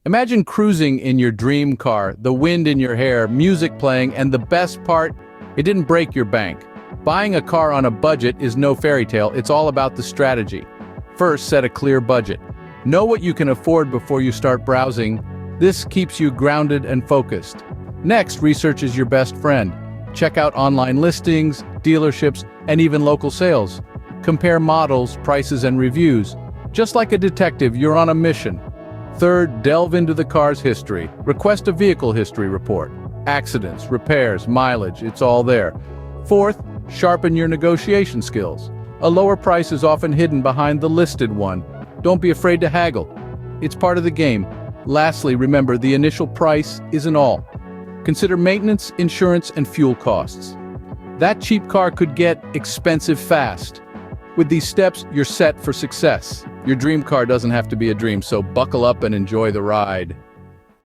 Imagine cruising in your dream car, the wind in your hair, music playing, and the best part, it didn't break your bank. Buying a car on a budget is no fairy tale, it's all about the strategy. First, set a clear budget. Know what you can afford before you start browsing. This keeps you grounded and focused. Next, research is your best friend. Check out online listings, dealerships, and even local sales. Compare models, prices, and reviews. Just like a detective, you're on a mission. Third, delve into the car's history. Request a vehicle history report. Accidents, repairs, mileage, it's all there. Fourth, sharpen your negotiation skills. A lower price is often hidden behind the listed one. Don't be afraid to haggle. It's part of the game. Lastly, remember, the initial price isn't all. Consider maintenance, insurance, and fuel costs. That cheap car could get expensive fast. With these steps, you're set for success. Your dream car doesn't have to be a dream, so buckle up and enjoy the ride.